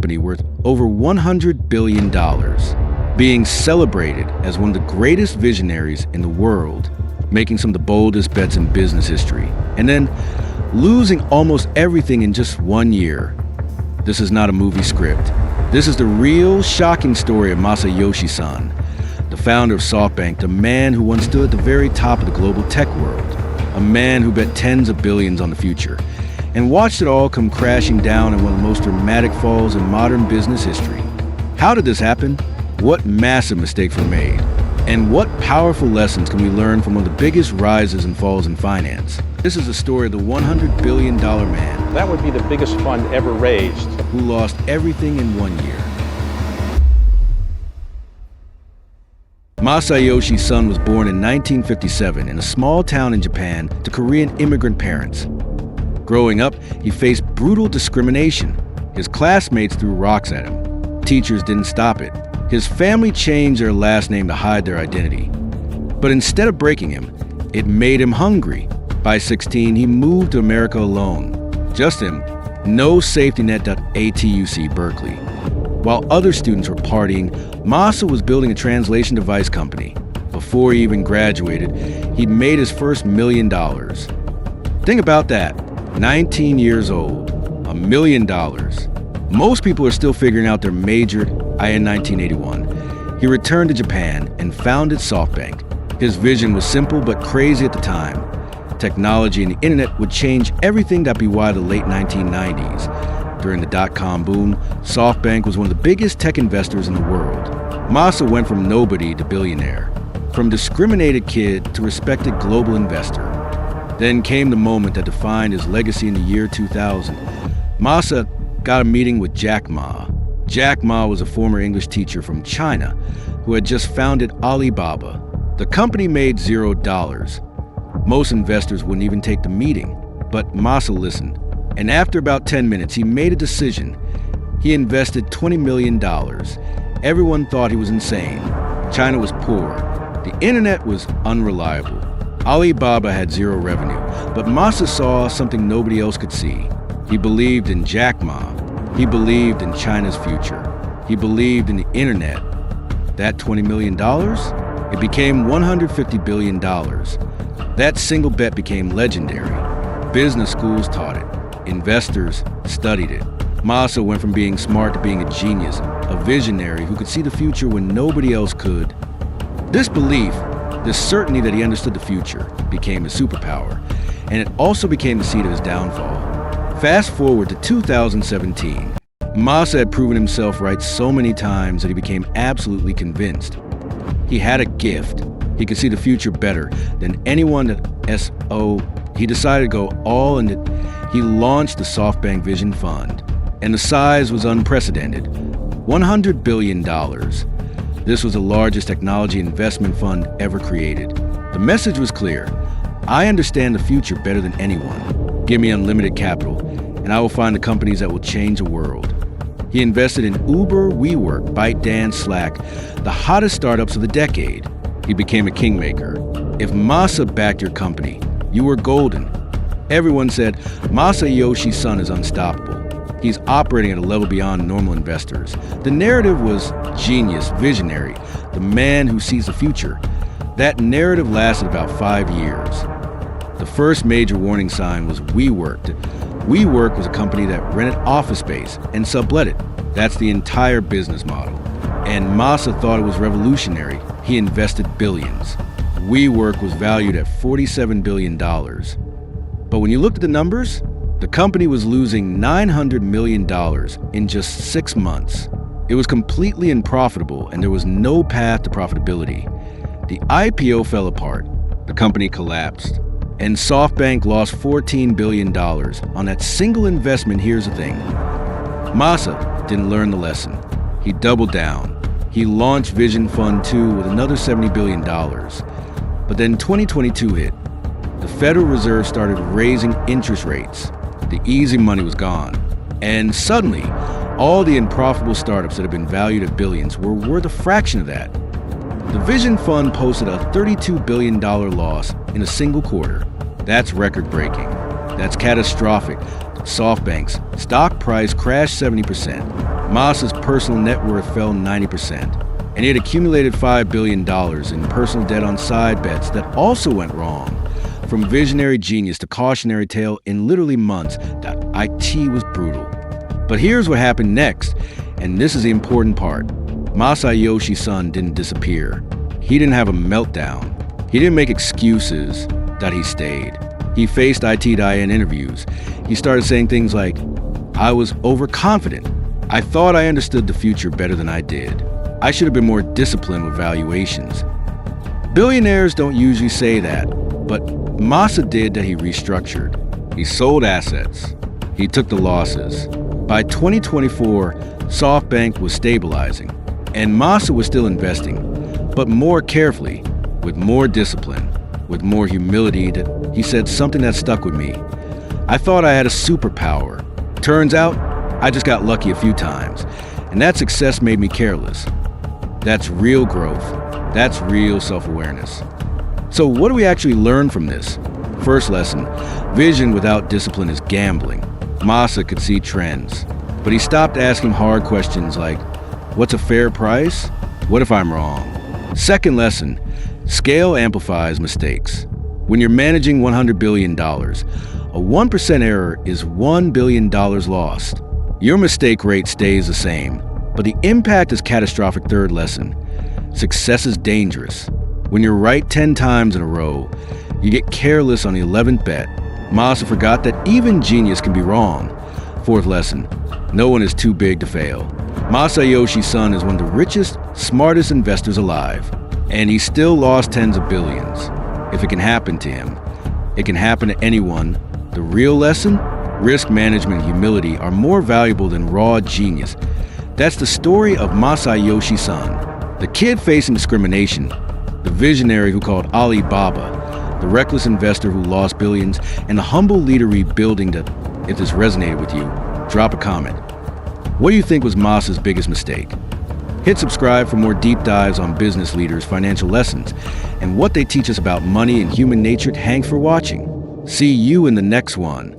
company worth over $100 billion, being celebrated as one of the greatest visionaries in the world, making some of the boldest bets in business history, and then losing almost everything in just 1 year. This is not a movie script. This is the real, shocking story of Masayoshi Son, the founder of SoftBank, the man who once stood at the very top of the global tech world, a man who bet tens of billions on the future, and watched it all come crashing down in one of the most dramatic falls in modern business history. How did this happen? What massive mistakes were made? And what powerful lessons can we learn from one of the biggest rises and falls in finance? This is the story of the $100 billion man. That would be the biggest fund ever raised. Who lost everything in 1 year. Masayoshi Son was born in 1957 in a small town in Japan to Korean immigrant parents. Growing up, he faced brutal discrimination. His classmates threw rocks at him. Teachers didn't stop it. His family changed their last name to hide their identity. But instead of breaking him, it made him hungry. By 16, he moved to America alone. Just him, no safety net at ATUC Berkeley. While other students were partying, Masa was building a translation device company. Before he even graduated, he'd made his first $1 million. Think about that, 19 years old, $1 million. Most people are still figuring out their major in 1981. He returned to Japan and founded SoftBank. His vision was simple but crazy at the time. Technology and the internet would change everything. That'd be why the late 1990s. During the dot-com boom, SoftBank was one of the biggest tech investors in the world. Masa went from nobody to billionaire, from discriminated kid to respected global investor. Then came the moment that defined his legacy in the year 2000. Masa got a meeting with Jack Ma. Jack Ma was a former English teacher from China who had just founded Alibaba. The company made $0. Most investors wouldn't even take the meeting, but Masa listened. And after about 10 minutes, he made a decision. He invested $20 million. Everyone thought he was insane. China was poor. The internet was unreliable. Alibaba had zero revenue, but Masa saw something nobody else could see. He believed in Jack Ma. He believed in China's future. He believed in the internet. That $20 million, it became $150 billion. That single bet became legendary. Business schools taught it. Investors studied it. Masa went from being smart to being a genius, a visionary who could see the future when nobody else could. This belief, this certainty that he understood the future, became his superpower, and it also became the seed of his downfall. Fast forward to 2017. Masa had proven himself right so many times that he became absolutely convinced. He had a gift. He could see the future better than anyone at SO. He decided to go all in. He launched the SoftBank Vision Fund, and the size was unprecedented, $100 billion. This was the largest technology investment fund ever created. The message was clear. I understand the future better than anyone. Give me unlimited capital, and I will find the companies that will change the world. He invested in Uber, WeWork, ByteDance, Slack, the hottest startups of the decade. He became a kingmaker. If Masa backed your company, you were golden. Everyone said, Masayoshi Son is unstoppable. He's operating at a level beyond normal investors. The narrative was genius, visionary, the man who sees the future. That narrative lasted about 5 years. The first major warning sign was WeWork. WeWork was a company that rented office space and sublet it. That's the entire business model. And Masa thought it was revolutionary. He invested billions. WeWork was valued at $47 billion. But when you looked at the numbers, the company was losing $900 million in just 6 months. It was completely unprofitable, and there was no path to profitability. The IPO fell apart. The company collapsed. And SoftBank lost $14 billion on that single investment. Here's the thing. Masa didn't learn the lesson. He doubled down. He launched Vision Fund 2 with another $70 billion. But then 2022 hit. The Federal Reserve started raising interest rates. The easy money was gone. And suddenly, all the unprofitable startups that had been valued at billions were worth a fraction of that. The Vision Fund posted a $32 billion loss in a single quarter. That's record-breaking. That's catastrophic. SoftBank's stock price crashed 70%. Masa's personal net worth fell 90%. And he had accumulated $5 billion in personal debt on side bets that also went wrong. From visionary genius to cautionary tale in literally months, that IT was brutal. But here's what happened next, and this is the important part. Masayoshi Son didn't disappear. He didn't have a meltdown. He didn't make excuses that he stayed. He faced IT.in interviews. He started saying things like, "I was overconfident. I thought I understood the future better than I did. I should have been more disciplined with valuations." Billionaires don't usually say that, but Masa did that. He restructured. He sold assets. He took the losses. By 2024, SoftBank was stabilizing, and Masa was still investing, but more carefully, with more discipline, with more humility. That he said something that stuck with me. "I thought I had a superpower. Turns out, I just got lucky a few times, and that success made me careless." That's real growth. That's real self-awareness. So what do we actually learn from this? First lesson, vision without discipline is gambling. Masa could see trends, but he stopped asking hard questions like, what's a fair price? What if I'm wrong? Second lesson, scale amplifies mistakes. When you're managing $100 billion, a 1% error is $1 billion lost. Your mistake rate stays the same, but the impact is catastrophic. Third lesson, success is dangerous. When you're right 10 times in a row, you get careless on the 11th bet. Masa forgot that even genius can be wrong. Fourth lesson, no one is too big to fail. Masayoshi Son is one of the richest, smartest investors alive, and he still lost tens of billions. If it can happen to him, it can happen to anyone. The real lesson? Risk management and humility are more valuable than raw genius. That's the story of Masayoshi Son, the kid facing discrimination, the visionary who called Alibaba, the reckless investor who lost billions, and the humble leader rebuilding. That, if this resonated with you, drop a comment. What do you think was Masa's biggest mistake? Hit subscribe for more deep dives on business leaders, financial lessons, and what they teach us about money and human nature. Thanks for watching. See you in the next one.